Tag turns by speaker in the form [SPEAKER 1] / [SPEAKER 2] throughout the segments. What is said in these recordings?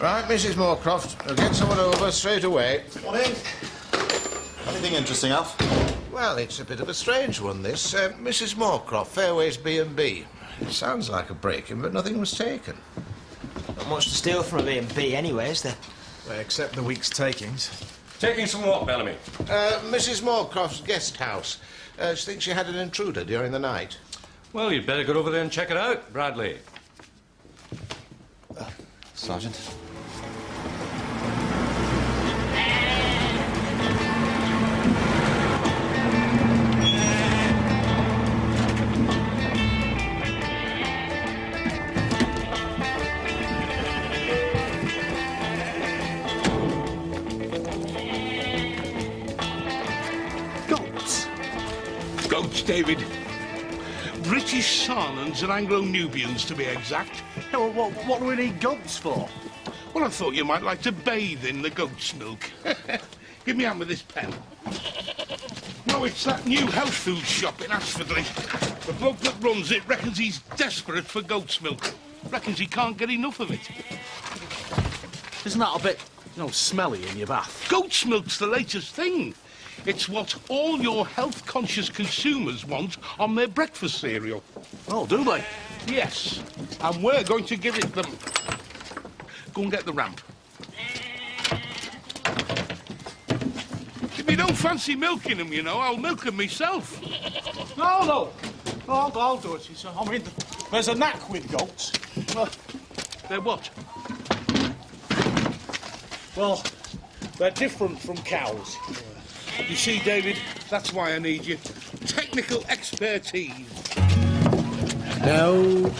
[SPEAKER 1] Right, Mrs. Moorcroft, I'll get someone over straight away.
[SPEAKER 2] Morning. Anything interesting, Alf?
[SPEAKER 1] Well, it's a bit of a strange one, this. Mrs. Moorcroft, Fairways B&B. It sounds like a break-in, but nothing was taken.
[SPEAKER 3] Not much to steal from a B&B anyway, is there?
[SPEAKER 4] Well, except the week's takings.
[SPEAKER 5] Takings from what, Bellamy?
[SPEAKER 1] Mrs. Moorcroft's guest house. She thinks she had an intruder during the night.
[SPEAKER 5] Well, you'd better go over there and check it out, Bradley.
[SPEAKER 2] Sergeant.
[SPEAKER 6] Goats. Goats, David. British Sarnans and Anglo-Nubians, to be exact.
[SPEAKER 4] Yeah, well, what do we need goats for?
[SPEAKER 6] Well, I thought you might like to bathe in the goat's milk. Give me a hand with this pen. No, it's that new health food shop in Ashfordley. The bloke that runs it reckons he's desperate for goat's milk. Reckons he can't get enough of it.
[SPEAKER 4] Isn't that a bit, smelly in your bath?
[SPEAKER 6] Goat's milk's the latest thing. It's what all your health-conscious consumers want on their breakfast cereal.
[SPEAKER 4] Oh, do they?
[SPEAKER 6] Yes, and we're going to give it them. Go and get the ramp. If you don't fancy milking them, I'll milk them myself.
[SPEAKER 4] No. I'll do it. I mean, there's a knack with goats.
[SPEAKER 6] They're what?
[SPEAKER 4] Well, they're different from cows.
[SPEAKER 6] You see, David, that's why I need you. Technical expertise.
[SPEAKER 7] Now,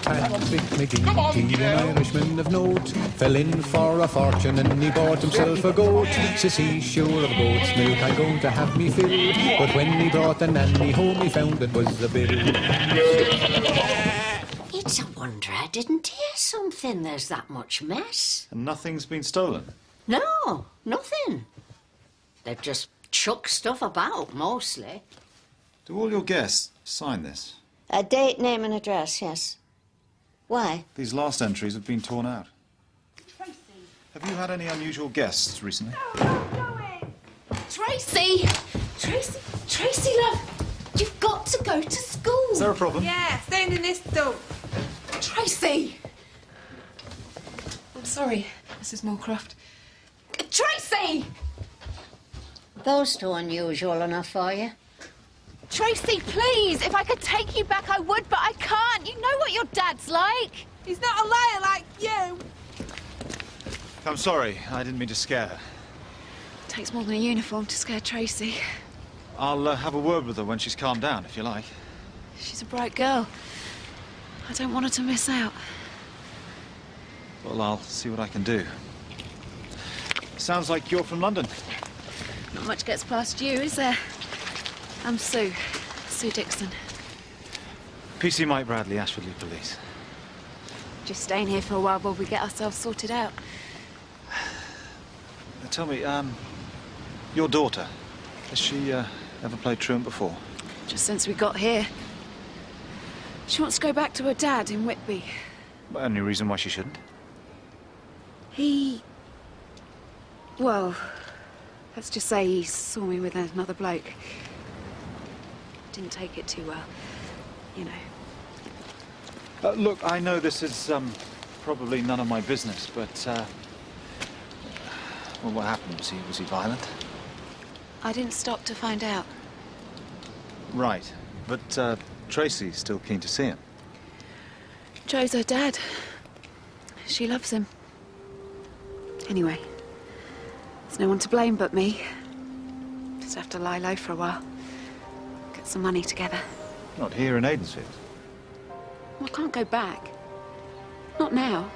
[SPEAKER 7] Patrick McGee, an Irishman of note, fell in for a fortune and he bought himself a goat. Says he's sure of goat's milk, I'm going to have me fill. But when he brought the nanny home, he found it was a bill.
[SPEAKER 8] It's a wonder I didn't hear something. There's that much mess.
[SPEAKER 2] And nothing's been stolen?
[SPEAKER 8] No, nothing. They've just chucked stuff about, mostly.
[SPEAKER 2] Do all your guests sign this?
[SPEAKER 8] A date, name and address, yes. Why?
[SPEAKER 2] These last entries have been torn out.
[SPEAKER 9] Tracy!
[SPEAKER 2] Have you had any unusual guests recently?
[SPEAKER 9] No, I'm going!
[SPEAKER 10] Tracy! Tracy, love! You've got to go to school!
[SPEAKER 2] Is there a problem?
[SPEAKER 9] Yeah, stand in this door.
[SPEAKER 10] Tracy! I'm sorry, Mrs. Moorcroft. Tracy!
[SPEAKER 8] Those two unusual enough for you.
[SPEAKER 10] Tracy, please! If I could take you back, I would, but I can't. You know what your dad's like.
[SPEAKER 9] He's not a liar like you.
[SPEAKER 2] I'm sorry, I didn't mean to scare her.
[SPEAKER 10] It takes more than a uniform to scare Tracy.
[SPEAKER 2] I'll have a word with her when she's calmed down, if you like.
[SPEAKER 10] She's a bright girl. I don't want her to miss out.
[SPEAKER 2] Well, I'll see what I can do. Sounds like you're from London.
[SPEAKER 10] Not much gets past you, is there? I'm Sue Dixon.
[SPEAKER 2] PC Mike Bradley, Ashfordley Police.
[SPEAKER 10] Just staying here for a while while we get ourselves sorted out.
[SPEAKER 2] Tell me, your daughter, has she ever played truant before?
[SPEAKER 10] Just since we got here. She wants to go back to her dad in Whitby.
[SPEAKER 2] Any reason why she shouldn't?
[SPEAKER 10] Well, let's just say he saw me with another bloke. Didn't take it too well, you know.
[SPEAKER 2] Look, I know this is probably none of my business, but well, what happened? Was he violent?
[SPEAKER 10] I didn't stop to find out.
[SPEAKER 2] Right, but Tracy's still keen to see him.
[SPEAKER 10] Joe's her dad. She loves him. Anyway, there's no one to blame but me. Just have to lie low for a while. Get some money together.
[SPEAKER 2] Not here in Aidensfield.
[SPEAKER 10] Well, I can't go back. Not now.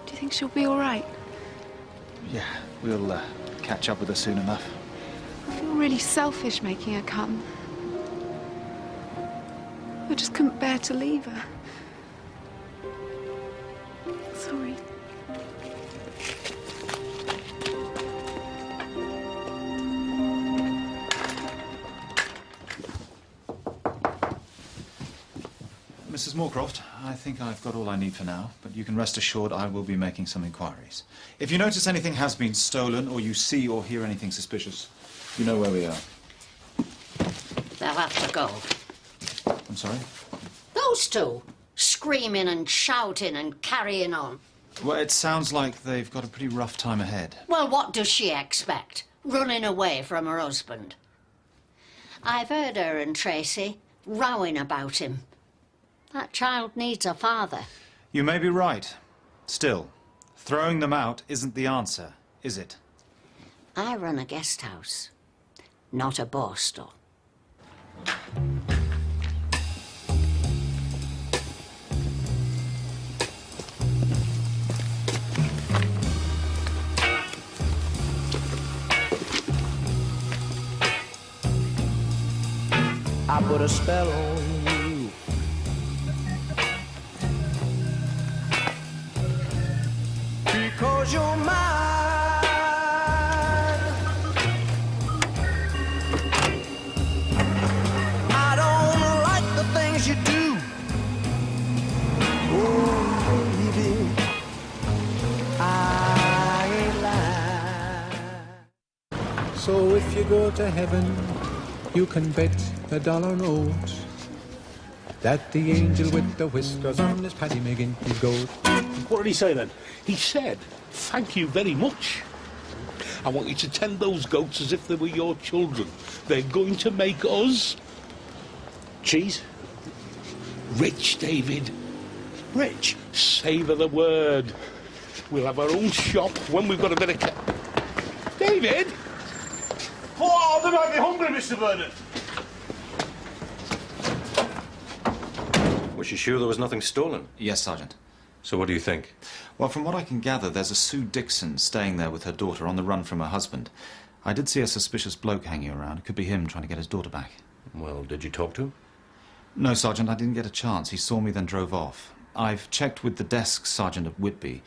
[SPEAKER 10] Do you think she'll be all right?
[SPEAKER 2] Yeah, we'll catch up with her soon enough.
[SPEAKER 10] I feel really selfish making her come. I just couldn't bear to leave her. Sorry.
[SPEAKER 2] Mrs. Mrs. Moorcroft, I think I've got all I need for now, but you can rest assured I will be making some inquiries. If you notice anything has been stolen, or you see or hear anything suspicious, you know where we are.
[SPEAKER 8] They'll have to go.
[SPEAKER 2] I'm sorry?
[SPEAKER 8] Those two, screaming and shouting and carrying on.
[SPEAKER 2] Well, it sounds like they've got a pretty rough time ahead.
[SPEAKER 8] Well, what does she expect? Running away from her husband. I've heard her and Tracy rowing about him. That child needs a father.
[SPEAKER 2] You may be right. Still, throwing them out isn't the answer, is it?
[SPEAKER 8] I run a guest house, not a bar store.
[SPEAKER 11] I put a spell on you. Because you're mine. I don't like the things you do. Oh, baby, I ain't lying.
[SPEAKER 7] So if you go to heaven, you can bet a dollar note that the angel with the whiskers on his Paddy McGinty's goat.
[SPEAKER 6] What did he say then? He said, thank you very much. I want you to tend those goats as if they were your children. They're going to make us...
[SPEAKER 4] Cheese?
[SPEAKER 6] rich, David.
[SPEAKER 4] Rich?
[SPEAKER 6] Savour the word. We'll have our own shop when we've got a bit of... David!
[SPEAKER 4] Oh, they might be hungry, Mr. Vernon.
[SPEAKER 5] Was you sure there was nothing stolen?
[SPEAKER 2] Yes, Sergeant.
[SPEAKER 5] So what do you think?
[SPEAKER 2] Well, from what I can gather, there's a Sue Dixon staying there with her daughter on the run from her husband. I did see a suspicious bloke hanging around. It could be him trying to get his daughter back.
[SPEAKER 5] Well, did you talk to him?
[SPEAKER 2] No, Sergeant, I didn't get a chance. He saw me, then drove off. I've checked with the desk sergeant at Whitby,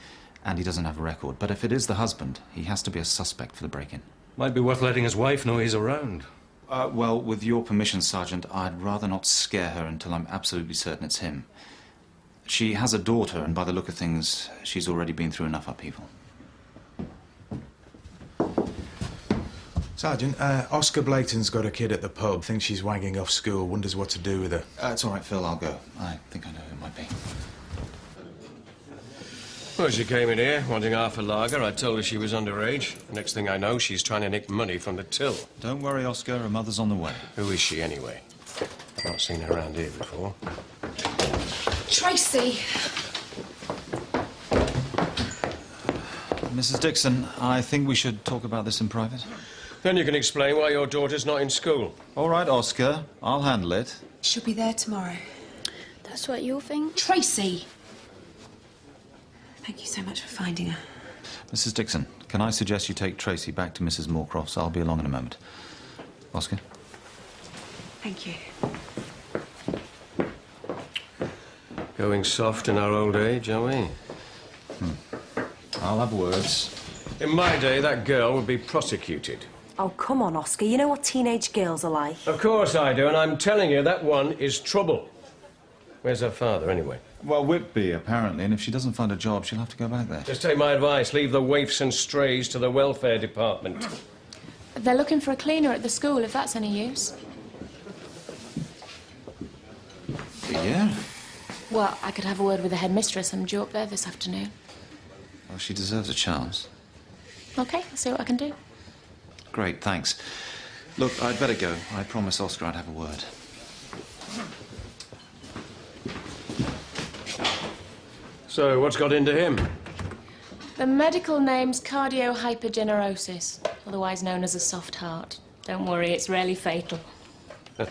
[SPEAKER 2] and he doesn't have a record. But if it is the husband, he has to be a suspect for the break-in.
[SPEAKER 5] Might be worth letting his wife know he's around.
[SPEAKER 2] Well, with your permission, Sergeant, I'd rather not scare her until I'm absolutely certain it's him. She has a daughter, and by the look of things, she's already been through enough upheaval.
[SPEAKER 12] Sergeant, Oscar Blayton's got a kid at the pub. Thinks she's wagging off school. Wonders what to do with her.
[SPEAKER 2] It's all right, Phil. I'll go. I think I know who it might be.
[SPEAKER 5] Well, she came in here wanting half a lager. I told her she was underage. Next thing I know, she's trying to nick money from the till.
[SPEAKER 2] Don't worry, Oscar. Her mother's on the way.
[SPEAKER 5] Who is she, anyway? I've not seen her around here before.
[SPEAKER 10] Tracy!
[SPEAKER 2] Mrs. Dixon, I think we should talk about this in private.
[SPEAKER 5] Then you can explain why your daughter's not in school.
[SPEAKER 2] All right, Oscar. I'll handle it.
[SPEAKER 10] She'll be there tomorrow.
[SPEAKER 13] That's what you think?
[SPEAKER 10] Tracy! Thank you so much for finding her.
[SPEAKER 2] Mrs. Dixon, can I suggest you take Tracy back to Mrs. Moorcroft's? I'll be along in a moment. Oscar?
[SPEAKER 10] Thank you.
[SPEAKER 5] Going soft in our old age, are we?
[SPEAKER 2] I'll have words.
[SPEAKER 5] In my day, that girl would be prosecuted.
[SPEAKER 14] Oh, come on, Oscar. You know what teenage girls are like.
[SPEAKER 5] Of course I do, and I'm telling you, that one is trouble. Where's her father, anyway?
[SPEAKER 2] Well, Whitby, apparently, and if she doesn't find a job, she'll have to go back there.
[SPEAKER 5] Just take my advice. Leave the waifs and strays to the welfare department.
[SPEAKER 13] They're looking for a cleaner at the school, if that's any use.
[SPEAKER 2] Yeah?
[SPEAKER 13] Well, I could have a word with the headmistress and due up there this afternoon.
[SPEAKER 2] Well, she deserves a chance.
[SPEAKER 13] OK, I'll see what I can do.
[SPEAKER 2] Great, thanks. Look, I'd better go. I promised Oscar I'd have a word.
[SPEAKER 5] So, what's got into him?
[SPEAKER 13] The medical name's cardiohypergenerosis, otherwise known as a soft heart. Don't worry, it's rarely fatal.
[SPEAKER 6] Do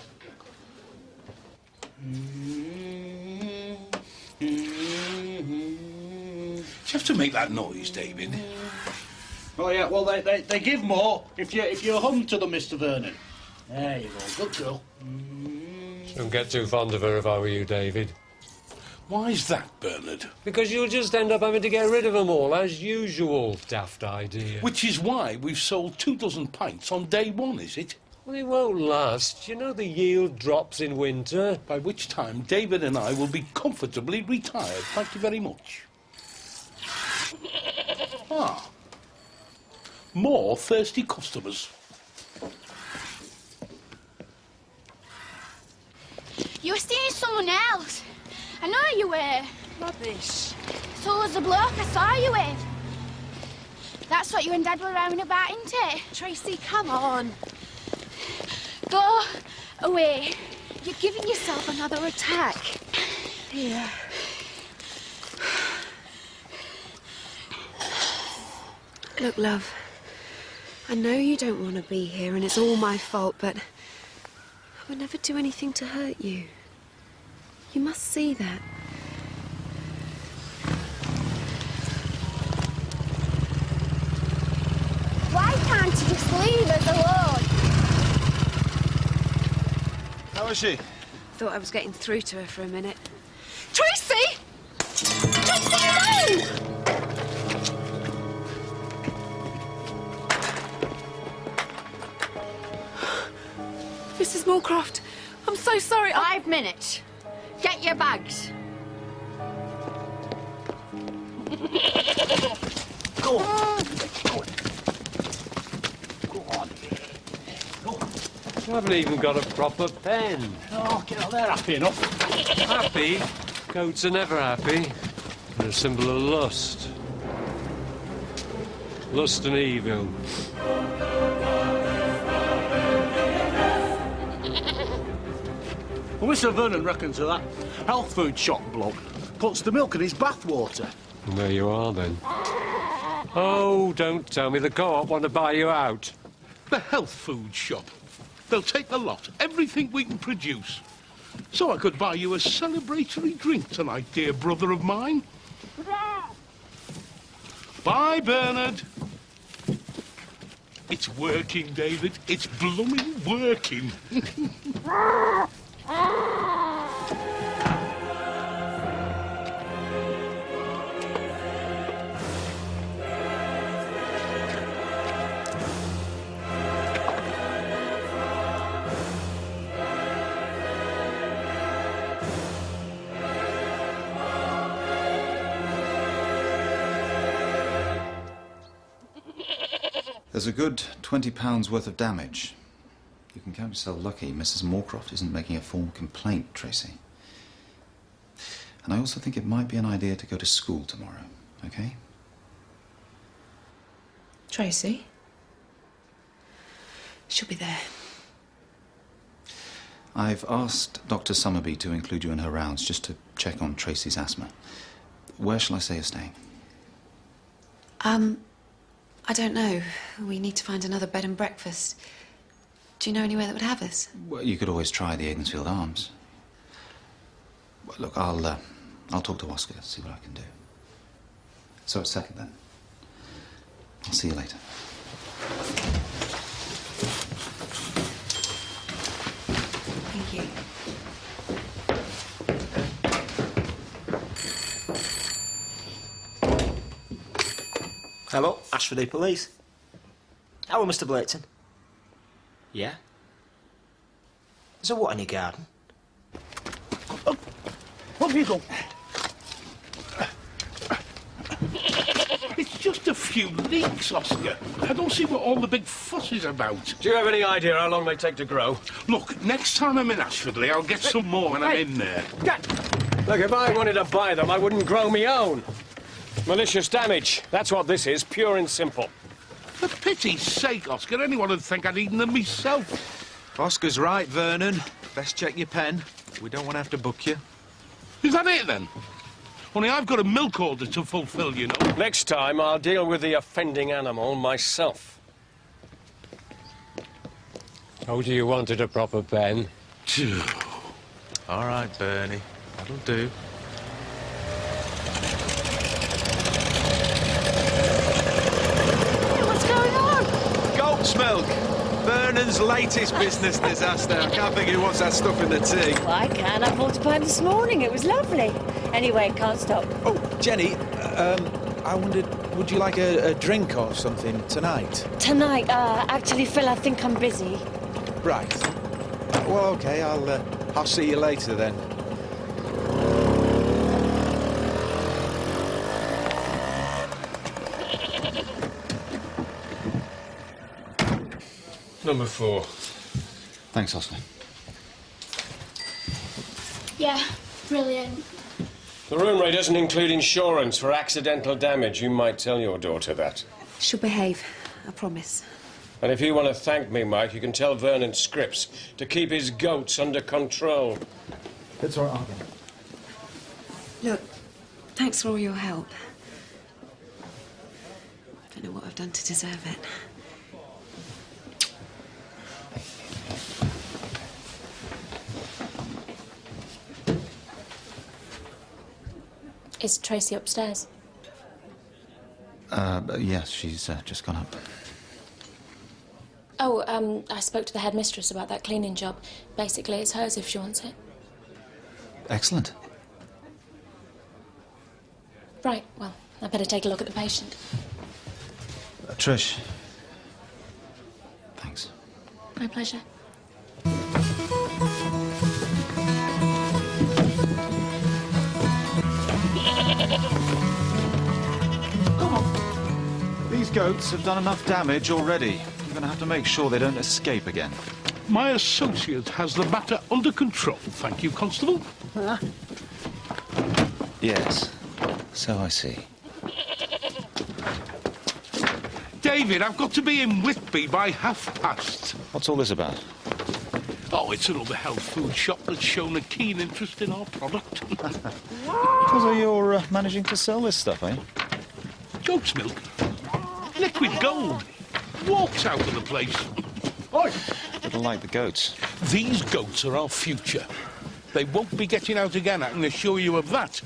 [SPEAKER 6] you have to make that noise, David?
[SPEAKER 4] Oh, yeah, well, they give more if you hum to them, Mr. Vernon. There you go, good girl.
[SPEAKER 5] Don't get too fond of her if I were you, David.
[SPEAKER 6] Why's that, Bernard?
[SPEAKER 5] Because you'll just end up having to get rid of them all, as usual. Daft idea.
[SPEAKER 6] Which is why we've sold 24 pints on day one, is it?
[SPEAKER 15] Well, it won't last. You know the yield drops in winter.
[SPEAKER 6] By which time David and I will be comfortably retired. Thank you very much. Ah. More thirsty customers.
[SPEAKER 16] You were seeing someone else. I know you were.
[SPEAKER 14] Rubbish.
[SPEAKER 16] So was the bloke I saw you with. That's what you and Dad were rowing about, isn't it?
[SPEAKER 10] Tracy, come on.
[SPEAKER 16] Go away.
[SPEAKER 10] You're giving yourself another attack. Here. Look, love, I know you don't want to be here and it's all my fault, but I would never do anything to hurt you. You must see that.
[SPEAKER 16] Why can't you just leave us alone?
[SPEAKER 12] How is she?
[SPEAKER 10] Thought I was getting through to her for a minute.
[SPEAKER 16] Tracy! Tracy, no!
[SPEAKER 10] Mrs. Moorcroft, I'm so sorry.
[SPEAKER 8] 5 minutes. Get your bags.
[SPEAKER 4] Go on. Go on.
[SPEAKER 15] You haven't even got a proper pen.
[SPEAKER 4] Oh, get out there, happy enough.
[SPEAKER 15] Happy? Goats are never happy. They're a symbol of lust. Lust and evil.
[SPEAKER 4] Well, Mr. Vernon reckons that health food shop bloke puts the milk in his bathwater.
[SPEAKER 15] And there you are, then. Oh, don't tell me the co-op want to buy you out.
[SPEAKER 6] The health food shop. They'll take the lot, everything we can produce. So I could buy you a celebratory drink tonight, dear brother of mine. Bye, Bernard. It's working, David. It's blooming working.
[SPEAKER 2] There's a good £20 worth of damage. You can count yourself lucky Mrs. Moorcroft isn't making a formal complaint, Tracy. And I also think it might be an idea to go to school tomorrow, okay?
[SPEAKER 10] Tracy? She'll be there.
[SPEAKER 2] I've asked Dr. Summerby to include you in her rounds just to check on Tracy's asthma. Where shall I say you're staying?
[SPEAKER 10] I don't know. We need to find another bed and breakfast. Do you know anywhere that would have us?
[SPEAKER 2] Well, you could always try the Aidensfield Arms. Well, look, I'll talk to Oscar, see what I can do. So it's settled then. I'll see you later.
[SPEAKER 10] Thank you.
[SPEAKER 3] Hello, Ashford Police. Hello, Mr. Blayton. Yeah? Is there what in your garden?
[SPEAKER 6] Up you go. It's just a few leaks, Oscar. I don't see what all the big fuss is about.
[SPEAKER 5] Do you have any idea how long they take to grow?
[SPEAKER 6] Look, next time I'm in Ashfordley, I'll get some more when I'm in there.
[SPEAKER 5] Look, if I wanted to buy them, I wouldn't grow me own. Malicious damage. That's what this is, pure and simple.
[SPEAKER 6] For pity's sake, Oscar, anyone would think I'd eaten them myself.
[SPEAKER 12] Oscar's right, Vernon. Best check your pen. We don't want to have to book you.
[SPEAKER 6] Is that it, then? Only I've got a milk order to fulfill, you know.
[SPEAKER 5] Next time, I'll deal with the offending animal myself.
[SPEAKER 15] Told you wanted a proper pen.
[SPEAKER 12] All right, Bernie. That'll do.
[SPEAKER 16] What's going on?
[SPEAKER 12] Goat's milk. Vernon's latest business disaster. I can't think who wants that stuff in the tea.
[SPEAKER 17] Well, I can. I bought a pint this morning. It was lovely. Anyway, can't stop.
[SPEAKER 12] Oh, Jenny, I wondered, would you like a drink or something tonight?
[SPEAKER 17] Tonight, actually, Phil, I think I'm busy.
[SPEAKER 12] Right. Well, OK, I'll see you later then.
[SPEAKER 5] Number 4.
[SPEAKER 2] Thanks, Oscar.
[SPEAKER 16] Yeah, brilliant.
[SPEAKER 5] The room rate doesn't include insurance for accidental damage. You might tell your daughter that.
[SPEAKER 10] She'll behave, I promise.
[SPEAKER 5] And if you want to thank me, Mike, you can tell Vernon Scripps to keep his goats under control.
[SPEAKER 2] It's all right, Uncle.
[SPEAKER 10] Look, thanks for all your help. I don't know what I've done to deserve it.
[SPEAKER 13] Is Tracy upstairs?
[SPEAKER 2] Yes, she's just gone up.
[SPEAKER 13] Oh, I spoke to the headmistress about that cleaning job. Basically, it's hers if she wants it.
[SPEAKER 2] Excellent.
[SPEAKER 13] Right, well, I better take a look at the patient.
[SPEAKER 2] Trish. Thanks.
[SPEAKER 13] My pleasure.
[SPEAKER 2] Come on. These goats have done enough damage already. You're going to have to make sure they don't escape again.
[SPEAKER 6] My associate has the matter under control, thank you, Constable.
[SPEAKER 2] Yes, so I see.
[SPEAKER 6] David, I've got to be in Whitby by past.
[SPEAKER 2] What's all this about?
[SPEAKER 6] Oh, it's another health food shop that's shown a keen interest in our product.
[SPEAKER 2] So you're managing to sell this stuff, eh?
[SPEAKER 6] Goat's milk. Liquid gold. Walks out of the place. Oi!
[SPEAKER 2] Little like the goats.
[SPEAKER 6] These goats are our future. They won't be getting out again, I can assure you of that.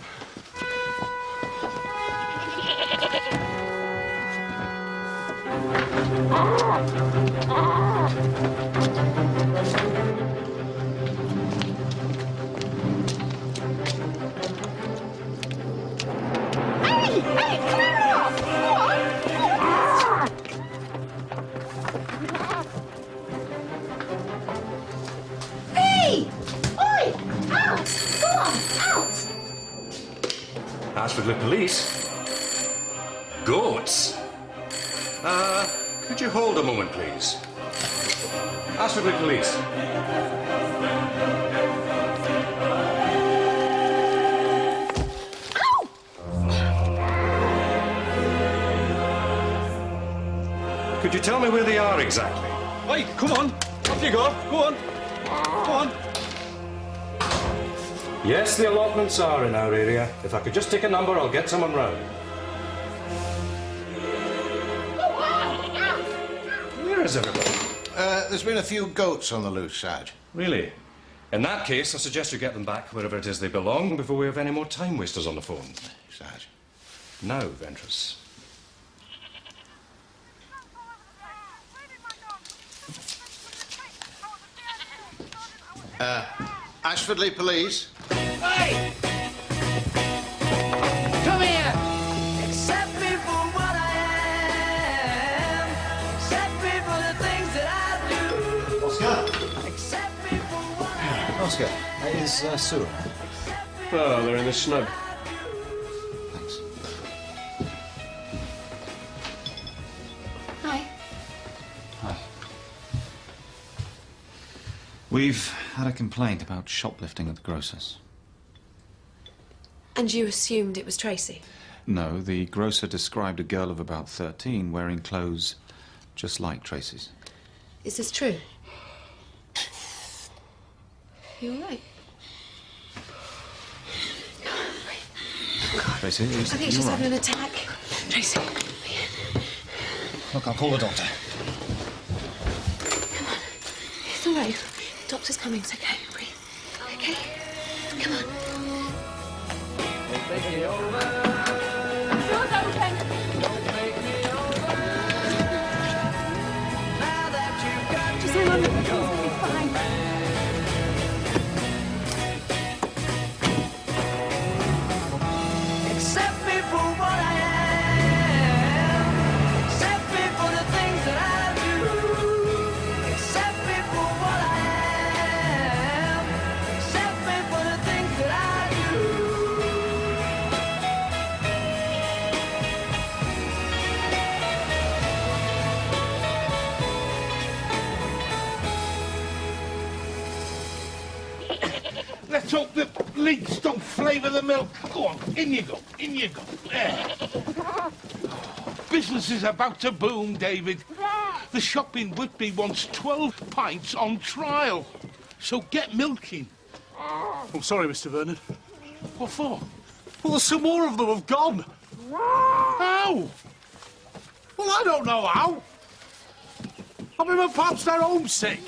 [SPEAKER 18] Ashford Police? Goats? Could you hold a moment, please? Ashford Police. Could you tell me where they are exactly?
[SPEAKER 12] Hey, come on. Off you go. Go on. Go on.
[SPEAKER 18] Yes, the allotments are in our area. If I could just take a number, I'll get someone round. Where is everybody?
[SPEAKER 1] There's been a few goats on the loose, Sarge.
[SPEAKER 18] Really? In that case, I suggest you get them back wherever it is they belong before we have any more time wasters on the phone.
[SPEAKER 1] Sarge.
[SPEAKER 18] Now, Ventress.
[SPEAKER 1] Ashfordley Police.
[SPEAKER 11] Hey! Come here! Accept me for what I am. Accept me for the things that I do.
[SPEAKER 2] Oscar.
[SPEAKER 11] Accept me for what I am.
[SPEAKER 2] Oscar, is Sue?
[SPEAKER 5] Oh, they're in the snug.
[SPEAKER 2] Thanks.
[SPEAKER 13] Hi.
[SPEAKER 2] Hi. We've had a complaint about shoplifting at the grocer's.
[SPEAKER 10] And you assumed it was Tracy?
[SPEAKER 2] No, the grocer described a girl of about 13 wearing clothes just like Tracy's.
[SPEAKER 10] Is this true? You all right?
[SPEAKER 2] Tracy,
[SPEAKER 10] I think she's having an attack. Tracy.
[SPEAKER 2] Look, I'll call the doctor.
[SPEAKER 10] Come on. It's all right. The doctor's coming. It's okay. Breathe. Okay? Come on.
[SPEAKER 11] Make me over.
[SPEAKER 16] Door's open.
[SPEAKER 11] Don't make me over. Now that you've got
[SPEAKER 10] Just hang on. It'll be fine.
[SPEAKER 11] Accept me for what I am. Accept me for the things that I do. Accept me for what
[SPEAKER 6] Let's hope the leeks don't flavour the milk. Go on, in you go, in you go. There. Business is about to boom, David. The shop in Whitby wants 12 pints on trial. So get milking.
[SPEAKER 19] I'm sorry, Mr. Vernon.
[SPEAKER 6] What for?
[SPEAKER 19] Well, there's some more of them have gone.
[SPEAKER 6] How?
[SPEAKER 19] Well, I don't know how. I mean, perhaps they're homesick.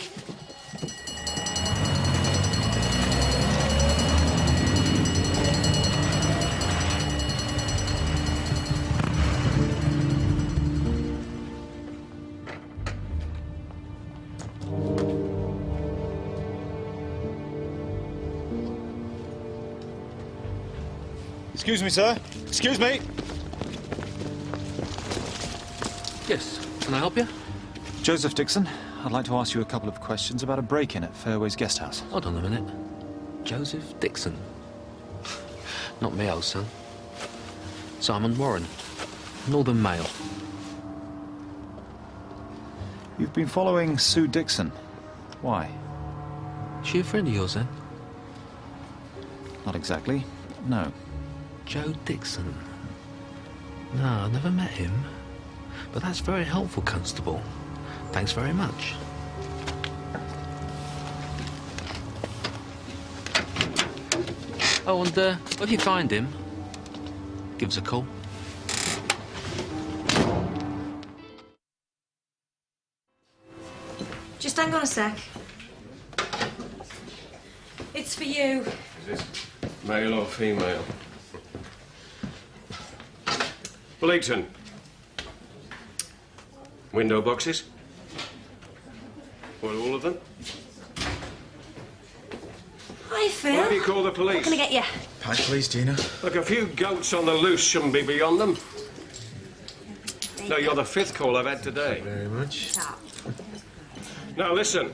[SPEAKER 2] Excuse me, sir. Excuse me.
[SPEAKER 20] Yes. Can I help you?
[SPEAKER 2] Joseph Dixon. I'd like to ask you a couple of questions about a break-in at Fairways Guest House.
[SPEAKER 20] Hold on a minute. Joseph Dixon. Not me, old son. Simon Warren. Northern Mail.
[SPEAKER 2] You've been following Sue Dixon. Why?
[SPEAKER 20] She a friend of yours, then?
[SPEAKER 2] Not exactly. No.
[SPEAKER 20] Joe Dixon. No, I never met him. But that's very helpful, Constable. Thanks very much. Oh, and if you find him, give us a call.
[SPEAKER 14] Just hang on a sec. It's for you.
[SPEAKER 5] Is it male or female? Blaketon. Window boxes? What, all of them?
[SPEAKER 14] Hi, Phil.
[SPEAKER 5] Why do you call the police?
[SPEAKER 14] What can I get you?
[SPEAKER 2] Pint, please, Dina.
[SPEAKER 5] Look, a few goats on the loose shouldn't be beyond them. No, you're the fifth call I've had today.
[SPEAKER 20] Thank you very much.
[SPEAKER 5] Now, listen.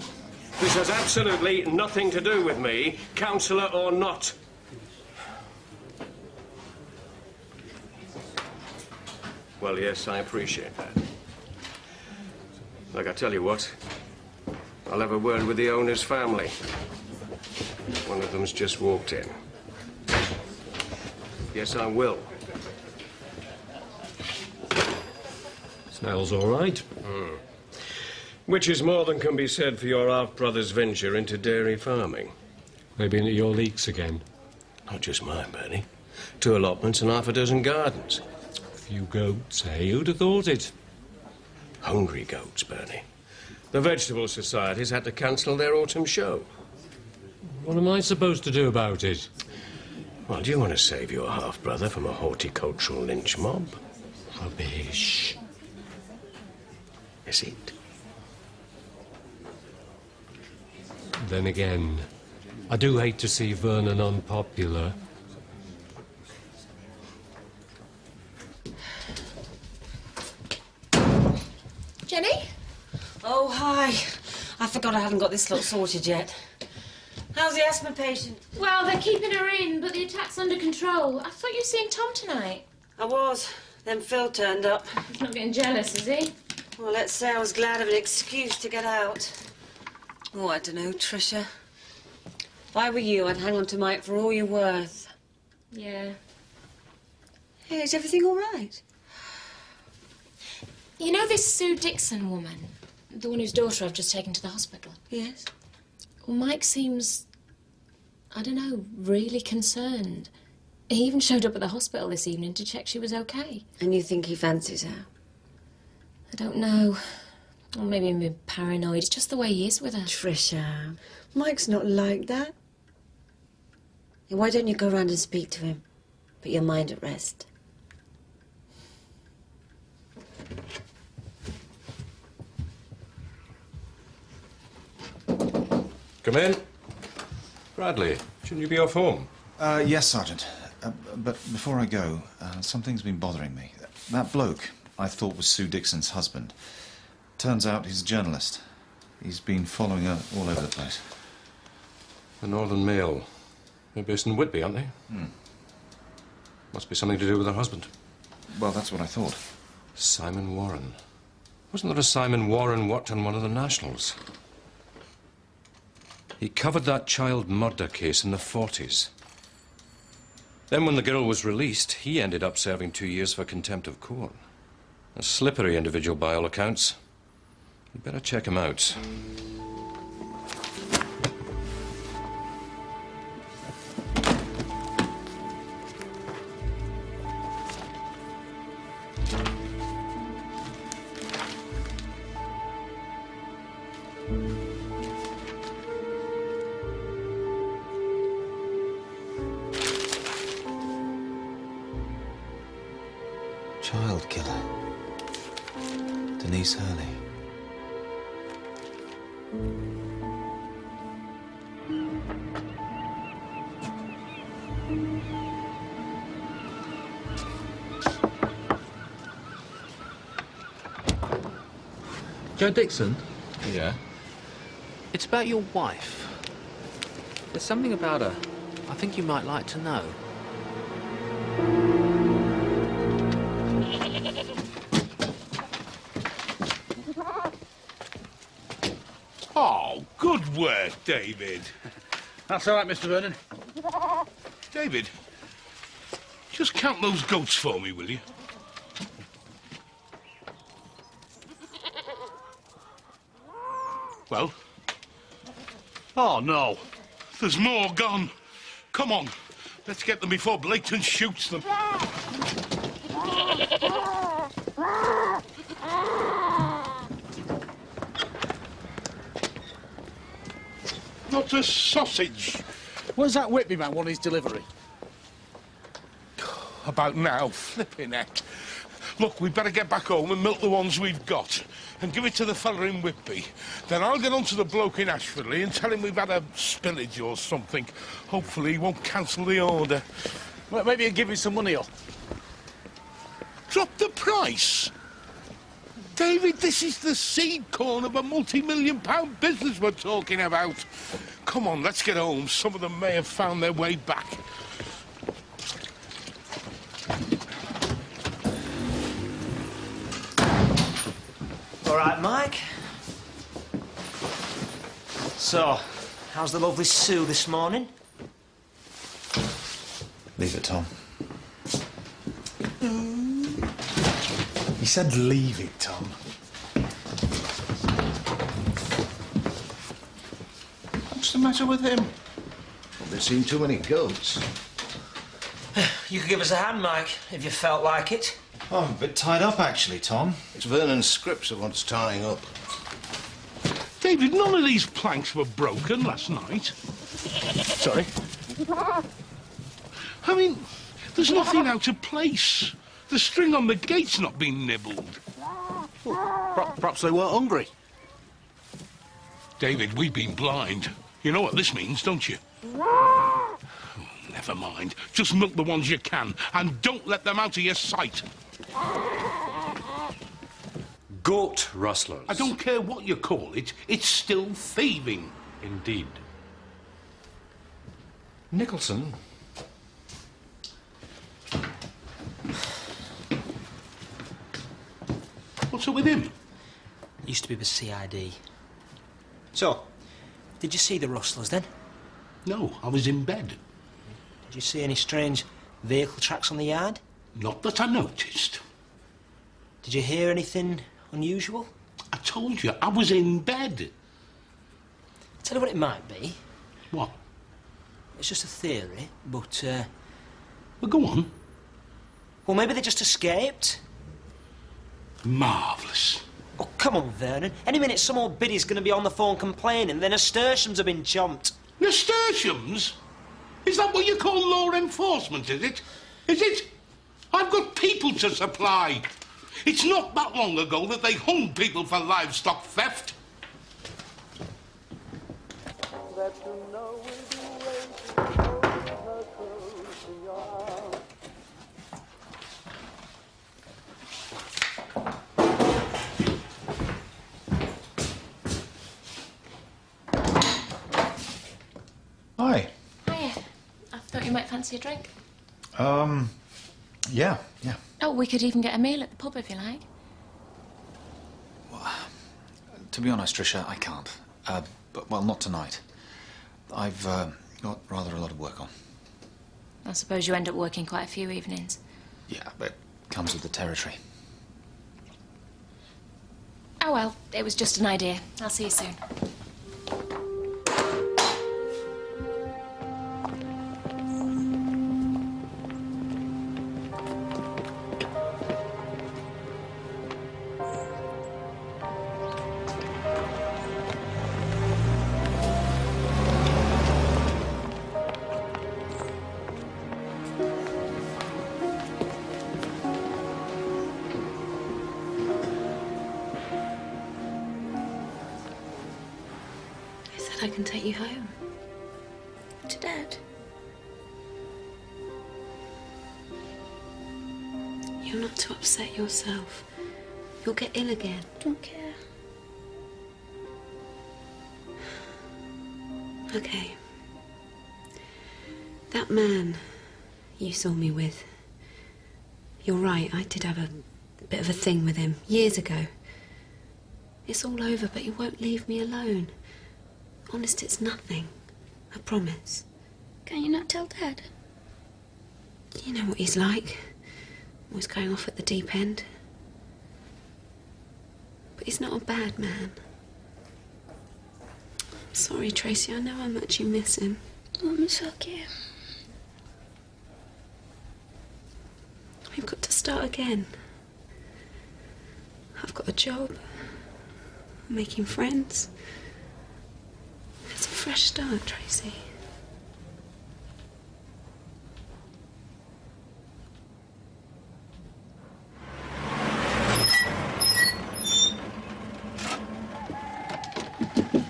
[SPEAKER 5] This has absolutely nothing to do with me, counsellor or not. Well, yes, I appreciate that. Look, I tell you what. I'll have a word with the owner's family. One of them's just walked in. Yes, I will.
[SPEAKER 15] Smells all right.
[SPEAKER 5] Which is more than can be said for your half-brother's venture into dairy farming.
[SPEAKER 15] Maybe into your leeks again.
[SPEAKER 5] Not just mine, Bernie. 2 allotments and half a dozen gardens.
[SPEAKER 15] A few goats, eh? Who'd have thought it?
[SPEAKER 5] Hungry goats, Bernie. The Vegetable Society's had to cancel their autumn show.
[SPEAKER 15] What am I supposed to do about it?
[SPEAKER 5] Well, do you want to save your half-brother from a horticultural lynch mob?
[SPEAKER 15] Rubbish.
[SPEAKER 5] Is it?
[SPEAKER 15] Then again, I do hate to see Vernon unpopular.
[SPEAKER 10] Jenny?
[SPEAKER 14] Oh, hi. I forgot I haven't got this lot sorted yet. How's the asthma patient?
[SPEAKER 13] Well, they're keeping her in, but the attack's under control. I thought you were seeing Tom tonight.
[SPEAKER 14] I was. Then Phil turned up.
[SPEAKER 13] He's not getting jealous, is he?
[SPEAKER 14] Well, let's say I was glad of an excuse to get out. Oh, I don't know, Tricia. If I were you, I'd hang on to Mike for all you're worth.
[SPEAKER 13] Yeah.
[SPEAKER 14] Hey, is everything all right?
[SPEAKER 13] You know this Sue Dixon woman? The one whose daughter I've just taken to the hospital?
[SPEAKER 14] Yes.
[SPEAKER 13] Well, Mike seems, I don't know, really concerned. He even showed up at the hospital this evening to check she was okay.
[SPEAKER 14] And you think he fancies her?
[SPEAKER 13] I don't know. Or maybe I'm being paranoid. It's just the way he is with her.
[SPEAKER 14] Tricia, Mike's not like that. Why don't you go round and speak to him? Put your mind at rest.
[SPEAKER 18] Come in. Bradley, shouldn't you be off home?
[SPEAKER 2] Yes, Sergeant. But before I go, something's been bothering me. That bloke I thought was Sue Dixon's husband. Turns out he's a journalist. He's been following her all over the place.
[SPEAKER 18] The Northern Mail. They're based in Whitby, aren't they? Must be something to do with her husband.
[SPEAKER 2] Well, that's what I thought.
[SPEAKER 18] Simon Warren. Wasn't there a Simon Warren worked on one of the Nationals? He covered that child murder case in the 40s. Then when the girl was released, he ended up serving 2 years for contempt of court. A slippery individual by all accounts. You better check him out.
[SPEAKER 2] Child killer. Denise Hurley.
[SPEAKER 20] Joe Dixon?
[SPEAKER 2] Yeah?
[SPEAKER 20] It's about your wife. There's something about her I think you might like to know.
[SPEAKER 6] Oh, good work, David.
[SPEAKER 4] That's all right, Mr. Vernon.
[SPEAKER 6] David, just count those goats for me, will you? Well? Oh, no. There's more gone. Come on. Let's get them before Blayton shoots them. Not a sausage.
[SPEAKER 4] Where's that Whitby man want his delivery?
[SPEAKER 6] About now, flipping heck. Look, we'd better get back home and milk the ones we've got and give it to the fella in Whitby. Then I'll get on to the bloke in Ashfordley and tell him we've had a spillage or something. Hopefully he won't cancel the order.
[SPEAKER 4] Well, maybe he'll give you some money, or...
[SPEAKER 6] Drop the price? David, this is the seed corn of a multi-million-pound business we're talking about. Come on, let's get home. Some of them may have found their way back.
[SPEAKER 3] All right, Mike. So, how's the lovely Sue this morning?
[SPEAKER 2] Leave it, Tom.
[SPEAKER 7] He said leave it, Tom.
[SPEAKER 1] What's the matter with him? Well, there seem too many goats.
[SPEAKER 3] You could give us a hand, Mike, if you felt like it.
[SPEAKER 2] Oh, I'm a bit tied up, actually, Tom.
[SPEAKER 1] It's Vernon's scripts that wants tying up.
[SPEAKER 6] David, none of these planks were broken last night.
[SPEAKER 4] Sorry?
[SPEAKER 6] I mean, there's nothing out of place. The string on the gate's not been nibbled.
[SPEAKER 4] Perhaps they weren't hungry.
[SPEAKER 6] David, we've been blind. You know what this means, don't you? Oh, never mind. Just milk the ones you can, and don't let them out of your sight.
[SPEAKER 18] Goat rustlers.
[SPEAKER 6] I don't care what you call it, it's still thieving.
[SPEAKER 18] Indeed. Nicholson.
[SPEAKER 6] What's up with him?
[SPEAKER 3] Used to be with CID. So, did you see the rustlers then?
[SPEAKER 6] No, I was in bed.
[SPEAKER 3] Did you see any strange vehicle tracks on the yard?
[SPEAKER 6] Not that I noticed.
[SPEAKER 3] Did you hear anything unusual?
[SPEAKER 6] I told you, I was in bed.
[SPEAKER 3] Tell you what it might be.
[SPEAKER 6] What?
[SPEAKER 3] It's just a theory, but,
[SPEAKER 6] Well, go on.
[SPEAKER 3] well, maybe they just escaped.
[SPEAKER 6] Marvellous.
[SPEAKER 3] Oh, come on, Vernon. Any minute some old biddy's going to be on the phone complaining, then nasturtiums have been chomped.
[SPEAKER 6] Nasturtiums? Is that what you call law enforcement, is it? Is it? I've got people to supply. It's not that long ago that they hung people for livestock theft.
[SPEAKER 2] Hi.
[SPEAKER 13] Hiya. I thought you might fancy a drink.
[SPEAKER 2] Yeah.
[SPEAKER 13] Oh, we could even get a meal at the pub if you like.
[SPEAKER 2] To be honest, Tricia, I can't. But, well, not tonight. I've got rather a lot of work on.
[SPEAKER 13] I suppose you end up working quite a few evenings.
[SPEAKER 2] Yeah, but comes with the territory.
[SPEAKER 13] Oh well, it was just an idea. I'll see you soon.
[SPEAKER 14] I can take you home. To Dad. You're not to upset yourself. You'll get ill again.
[SPEAKER 8] Don't care.
[SPEAKER 14] Okay. That man you saw me with. You're right, I did have a bit of a thing with him years ago. It's all over, but he won't leave me alone. Honest, it's nothing. I promise.
[SPEAKER 8] Can you not tell Dad?
[SPEAKER 14] You know what he's like. Always going off at the deep end. But he's not a bad man. I'm sorry, Tracy. I know how much you miss him.
[SPEAKER 8] Mum, it's okay.
[SPEAKER 14] We've got to start again. I've got a job. I'm making friends. It's a fresh start, Tracy.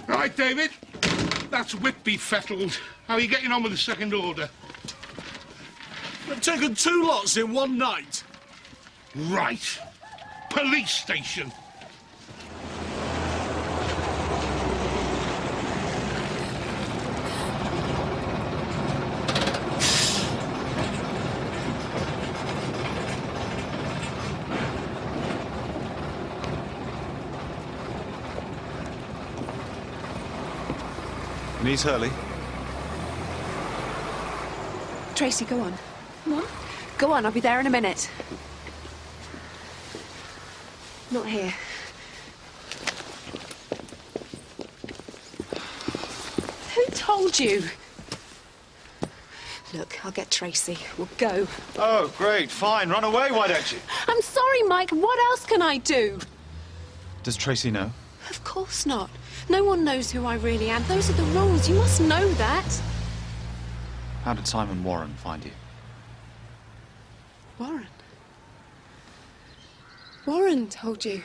[SPEAKER 6] Right, David. That's Whitby fettled. How are you getting on with the second order?
[SPEAKER 19] They've taken 2 lots in one night.
[SPEAKER 6] Right. Police station.
[SPEAKER 2] Denise Hurley.
[SPEAKER 10] Tracy, go on.
[SPEAKER 8] What?
[SPEAKER 10] Go on, I'll be there in a minute. Not here. Who told you? Look, I'll get Tracy. We'll go.
[SPEAKER 2] Oh, great, fine. Run away, why don't you?
[SPEAKER 10] I'm sorry, Mike. What else can I do?
[SPEAKER 2] Does Tracy know?
[SPEAKER 10] Of course not. No one knows who I really am. Those are the rules. You must know that.
[SPEAKER 2] How did Simon Warren find you?
[SPEAKER 10] Warren? Warren told you.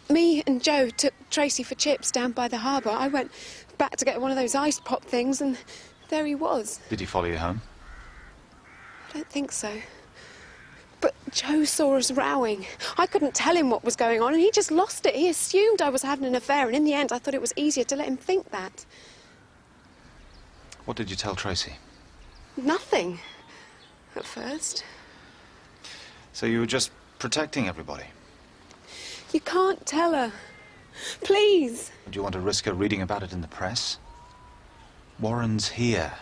[SPEAKER 10] Me and Joe took Tracy for chips down by the harbour. I went back to get one of those ice pop things, and there he was.
[SPEAKER 2] Did he follow you home?
[SPEAKER 10] I don't think so. But Joe saw us rowing. I couldn't tell him what was going on, and he just lost it. He assumed I was having an affair, and in the end, I thought it was easier to let him think that.
[SPEAKER 2] What did you tell Tracy?
[SPEAKER 10] Nothing. At first.
[SPEAKER 2] So you were just protecting everybody?
[SPEAKER 10] You can't tell her. Please.
[SPEAKER 2] Do you want to risk her reading about it in the press? Warren's here.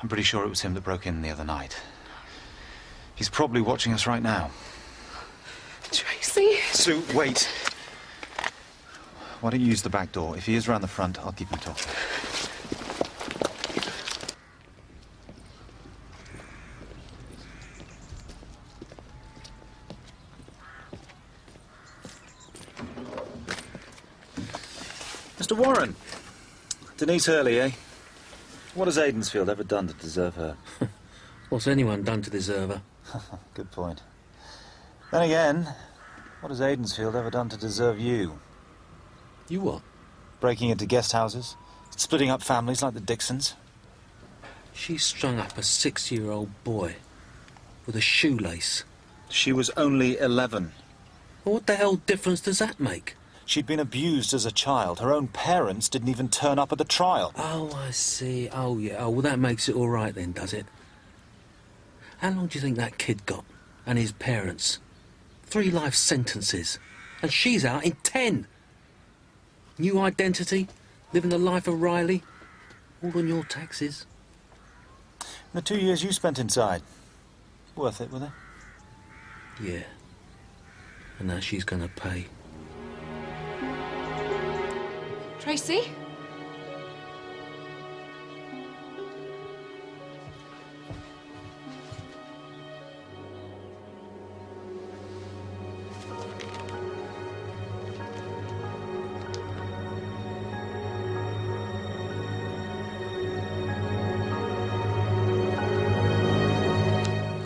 [SPEAKER 2] I'm pretty sure it was him that broke in the other night. He's probably watching us right now.
[SPEAKER 10] Tracy?
[SPEAKER 2] Sue, wait. Why don't you use the back door? If he is round the front, I'll keep him talking.
[SPEAKER 21] Mr. Warren. Denise Hurley, eh? What has Aidensfield ever done to deserve her?
[SPEAKER 20] What's anyone done to deserve her?
[SPEAKER 21] Good point. Then again, what has Aidensfield ever done to deserve you?
[SPEAKER 20] You what?
[SPEAKER 21] Breaking into guest houses, splitting up families like the Dixons.
[SPEAKER 20] She strung up a 6-year-old boy with a shoelace.
[SPEAKER 21] She was only 11.
[SPEAKER 20] Well, what the hell difference does that make?
[SPEAKER 21] She'd been abused as a child. Her own parents didn't even turn up at the trial.
[SPEAKER 20] Oh, I see. Oh, yeah. Oh, well, that makes it all right then, does it? How long do you think that kid got? And his parents? 3 life sentences. And she's out in 10.
[SPEAKER 4] New identity, living the life of Riley, all on your taxes.
[SPEAKER 21] The 2 years you spent inside, worth it, were they?
[SPEAKER 4] Yeah. And now she's gonna pay.
[SPEAKER 10] Tracy?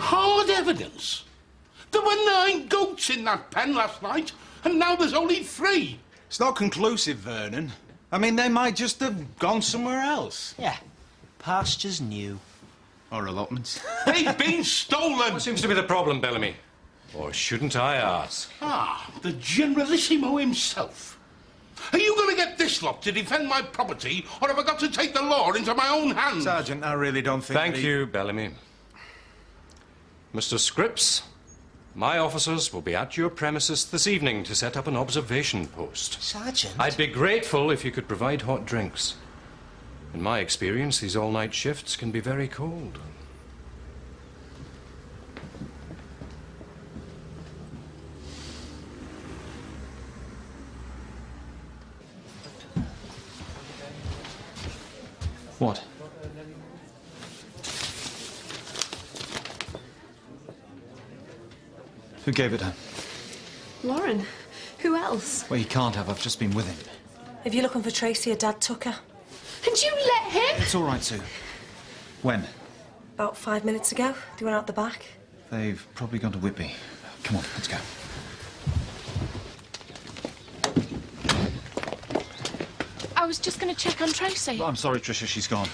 [SPEAKER 6] Hard evidence. There were 9 goats in that pen last night, and now there's only 3.
[SPEAKER 2] It's not conclusive, Vernon. I mean, they might just have gone somewhere else.
[SPEAKER 3] Yeah. Pastures new.
[SPEAKER 2] Or allotments.
[SPEAKER 6] They've been stolen!
[SPEAKER 18] What seems to be the problem, Bellamy? Or shouldn't I ask?
[SPEAKER 6] Ah, the Generalissimo himself. Are you going to get this lot to defend my property, or have I got to take the law into my own hands?
[SPEAKER 2] Sergeant, I really don't think
[SPEAKER 18] Thank you, Bellamy. Mr. Scripps, my officers will be at your premises this evening to set up an observation post.
[SPEAKER 3] Sergeant?
[SPEAKER 18] I'd be grateful if you could provide hot drinks. In my experience, these all-night shifts can be very cold.
[SPEAKER 2] What? Who gave it her?
[SPEAKER 10] Warren. Who else?
[SPEAKER 2] Well, he can't have. I've just been with him.
[SPEAKER 17] If you're looking for Tracy, her dad took her.
[SPEAKER 16] And you let him?
[SPEAKER 2] It's all right, Sue. When?
[SPEAKER 17] About 5 minutes ago. They went out the back.
[SPEAKER 2] They've probably gone to Whitby. Come on, let's go.
[SPEAKER 16] I was just going to check on Tracy.
[SPEAKER 2] I'm sorry, Tricia, she's gone.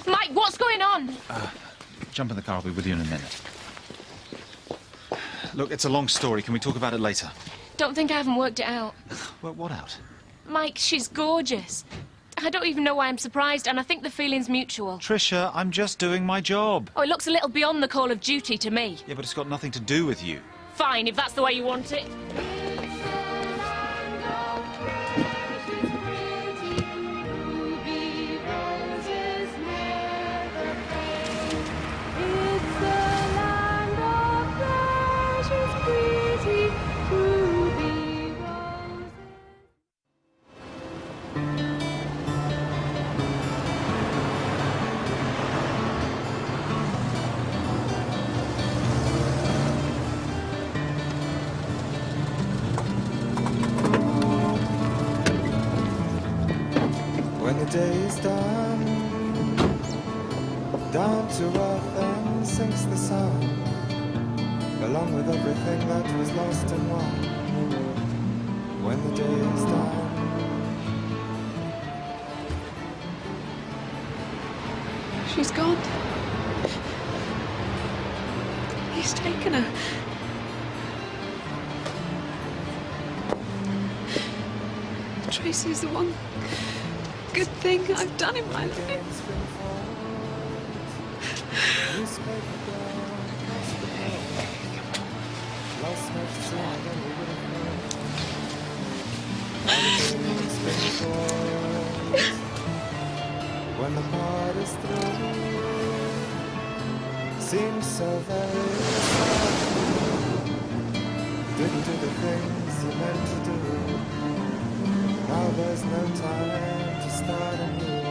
[SPEAKER 16] Mike, what's going on?
[SPEAKER 2] Jump in the car, I'll be with you in a minute. Look, it's a long story. Can we talk about it later?
[SPEAKER 16] Don't think I haven't worked it out.
[SPEAKER 2] Well, what out?
[SPEAKER 16] Mike, she's gorgeous. I don't even know why I'm surprised, and I think the feeling's mutual.
[SPEAKER 2] Tricia, I'm just doing my job.
[SPEAKER 16] Oh, it looks a little beyond the call of duty to me.
[SPEAKER 2] Yeah, but it's got nothing to do with you.
[SPEAKER 16] Fine, if that's the way you want it.
[SPEAKER 9] When the day is done, down to earth and sinks the sun, along with everything that was lost and won. When the day is done,
[SPEAKER 10] She's gone. He's taken her. Tracy's the one good thing I've done in my life.
[SPEAKER 9] when the part is through, seems so very sad. Didn't do the things you meant to do. Now there's no time to start anew.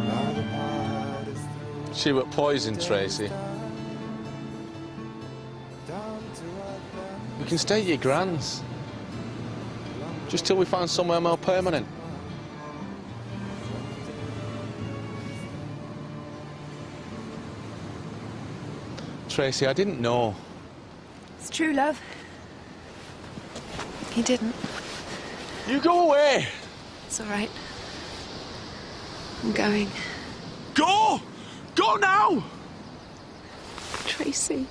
[SPEAKER 9] Now the part is through.
[SPEAKER 12] She was poison, Tracy. We can stay at your gran's. Just till we find somewhere more permanent. Tracy, I didn't know.
[SPEAKER 17] It's true, love.
[SPEAKER 10] He didn't.
[SPEAKER 12] You go away!
[SPEAKER 10] It's all right. I'm going.
[SPEAKER 12] Go! Go now!
[SPEAKER 10] Tracy.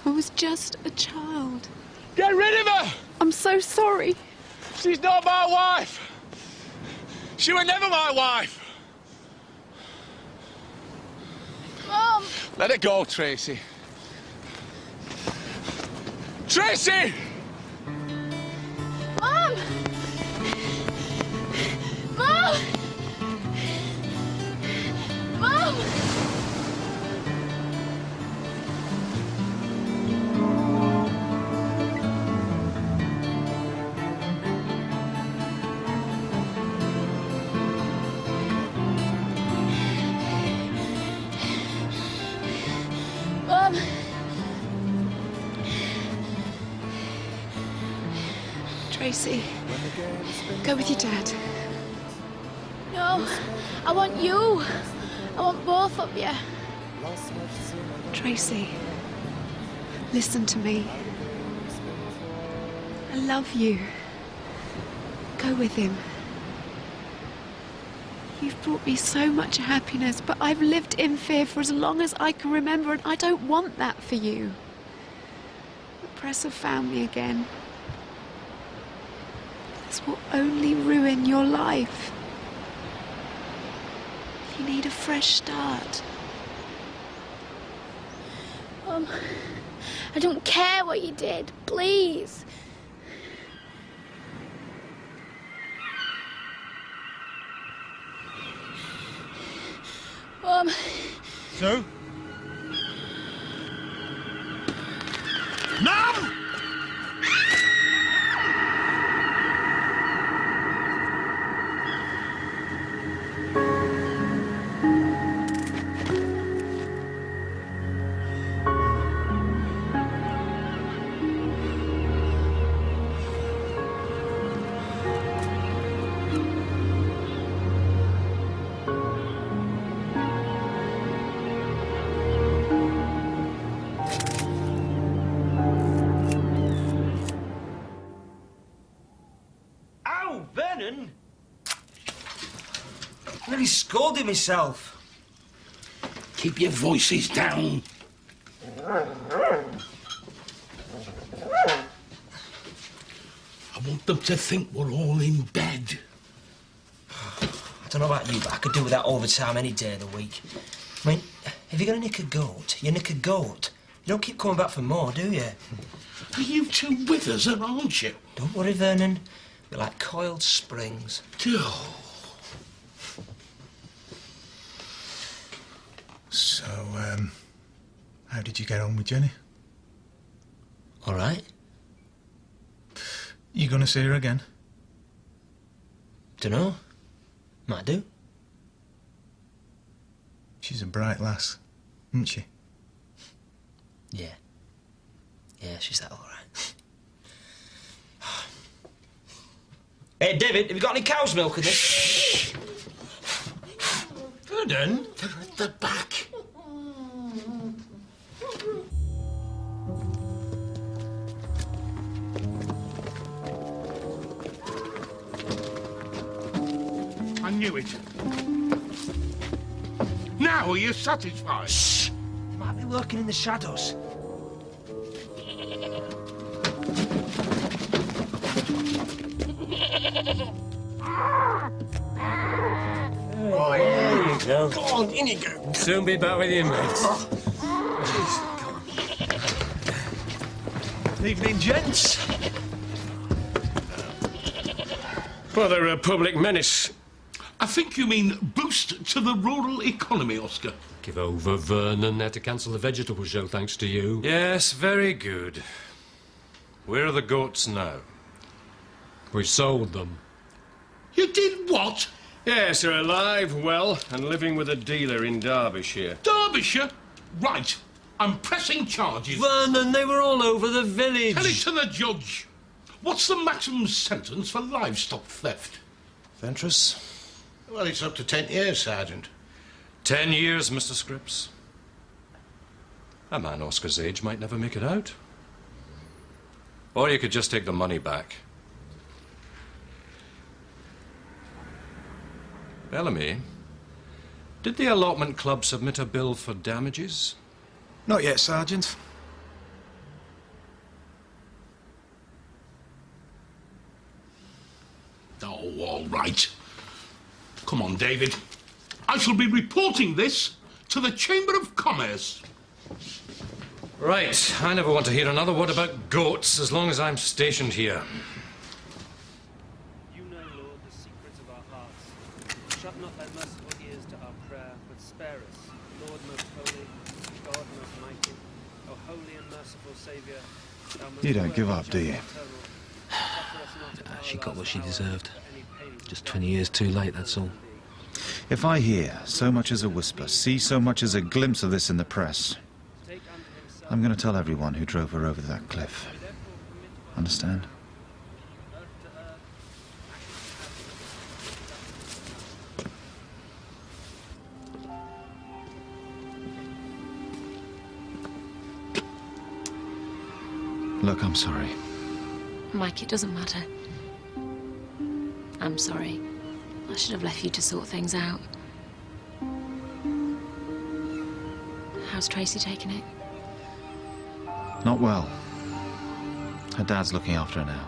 [SPEAKER 10] I was just a child.
[SPEAKER 12] Get rid of her!
[SPEAKER 10] I'm so sorry.
[SPEAKER 12] She's not my wife! She was never my wife!
[SPEAKER 16] Mom!
[SPEAKER 12] Let her go, Tracy. Tracy!
[SPEAKER 16] Mom!
[SPEAKER 10] Tracy, go with your dad.
[SPEAKER 16] No, I want you. I want both of you.
[SPEAKER 10] Tracy, listen to me. I love you. Go with him. You've brought me so much happiness, but I've lived in fear for as long as I can remember, and I don't want that for you. The press have found me again. This will only ruin your life. You need a fresh start.
[SPEAKER 16] I don't care what you did. Please.
[SPEAKER 6] So? Mum!
[SPEAKER 3] Vernon? I nearly scolded myself.
[SPEAKER 6] Keep your voices down. I want them to think we're all in bed.
[SPEAKER 3] I don't know about you, but I could do with that overtime any day of the week. I mean, if you're going to nick a goat, you nick a goat. You don't keep coming back for more, do you?
[SPEAKER 6] Are you two withers, aren't you?
[SPEAKER 3] Don't worry, Vernon. We're like coiled springs.
[SPEAKER 7] So, how did you get on with Jenny?
[SPEAKER 3] All right.
[SPEAKER 7] You gonna see her again?
[SPEAKER 3] Dunno. Might do.
[SPEAKER 7] She's a bright lass, isn't she?
[SPEAKER 3] Yeah. Yeah, she's that all right. Hey, David, have you got any cow's milk in this?
[SPEAKER 6] Shh! Vernon, they're at the back. I knew it. Now, are you satisfied?
[SPEAKER 3] Shh! You might be lurking in the shadows.
[SPEAKER 15] Oh, there you go.
[SPEAKER 6] Go on, in you go.
[SPEAKER 15] Soon be back with you, mates.
[SPEAKER 19] Evening, gents.
[SPEAKER 5] Well, they're a public menace.
[SPEAKER 6] I think you mean boost to the rural economy, Oscar.
[SPEAKER 15] Give over, Vernon. Had to cancel the vegetable show thanks to you.
[SPEAKER 18] Yes, very good. Where are the goats now?
[SPEAKER 15] We sold them.
[SPEAKER 6] You did what?
[SPEAKER 5] Yes, they're alive, well, and living with a dealer in Derbyshire.
[SPEAKER 6] Derbyshire? Right. I'm pressing charges.
[SPEAKER 15] Vernon, they were all over the village.
[SPEAKER 6] Tell it to the judge. What's the maximum sentence for livestock theft?
[SPEAKER 1] Ventress? Well, it's up to 10 years, Sergeant.
[SPEAKER 18] 10 years, Mr. Scripps. A man Oscar's age might never make it out. Or you could just take the money back. Bellamy, did the allotment club submit a bill for damages?
[SPEAKER 7] Not yet, Sergeant.
[SPEAKER 6] Oh, all right. Come on, David. I shall be reporting this to the Chamber of Commerce.
[SPEAKER 18] Right. I never want to hear another word about goats as long as I'm stationed here.
[SPEAKER 11] You know, Lord, the secrets of our hearts. Shut not thy merciful ears to our prayer, but spare us, Lord most holy, God most mighty, O holy and merciful Saviour. Thou most
[SPEAKER 2] You don't give up, do you?
[SPEAKER 20] She got what she deserved. Just 20 years too late, that's all.
[SPEAKER 2] If I hear so much as a whisper, see so much as a glimpse of this in the press, I'm going to tell everyone who drove her over that cliff. Understand? Look, I'm sorry.
[SPEAKER 14] Mike, it doesn't matter. I'm sorry. I should have left you to sort things out. How's Tracy taking it?
[SPEAKER 2] Not well. Her dad's looking after her now.